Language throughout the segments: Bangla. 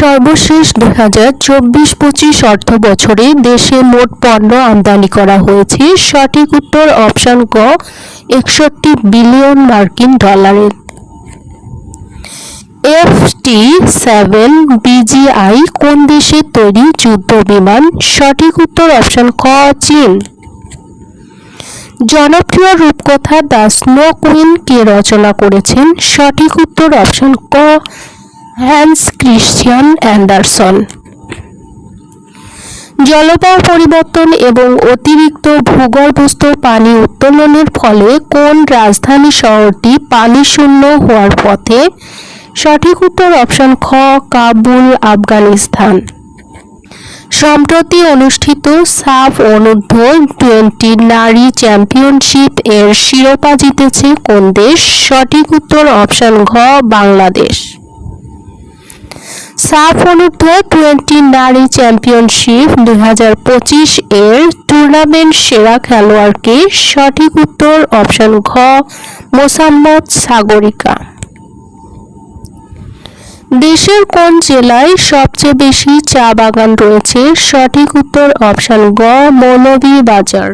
সর্বশেষ 2024-25 অর্থবছরে দেশে মোট পণ্য আমদানি করা হয়েছে। সঠিক উত্তর অপশন ক 61 বিলিয়ন মার্কিন ডলারের। FT-7 কোন দেশের তৈরি যুদ্ধ বিমান? সঠিক উত্তর অপশন খ চীন। জনপ্রিয় রূপকথা দ্য স্নো কুইন কে রচনা করেছেন? সঠিক উত্তর অপশন ক হ্যান্স ক্রিশ্চিয়ান অ্যান্ডারসন। জলবায়ু পরিবর্তন এবং অতিরিক্ত ভূগর্ভস্থ পানি উত্তোলনের ফলে কোন রাজধানী শহরটি পানি শূন্য হওয়ার পথে? সঠিক উত্তর অপশন খ কাবুল, আফগানিস্তান। সম্প্রতি অনুষ্ঠিত সাফ অনূর্ধ্ব-20 নারী চ্যাম্পিয়নশিপ এর শিরোপা জিতেছে কোন দেশ? সঠিক উত্তর অপশন ঘ বাংলাদেশ। সাফ অনূর্ধ্ব-20 নারী চ্যাম্পিয়নশিপ 2025 এর টুর্নামেন্ট সেরা খেলোয়াড়কে? সঠিক উত্তর অপশন ঘ মোসাম্মদ সাগরিকা। দেশের কোন জেলায় সবচেয়ে বেশি চা বাগান রয়েছে? সঠিক উত্তর অপশন গ মৌলভীবাজার।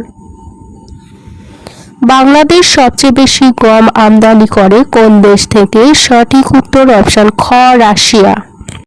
বাংলাদেশ সবচেয়ে বেশি গম আমদানি করে কোন দেশ থেকে? সঠিক উত্তর অপশন খ রাশিয়া।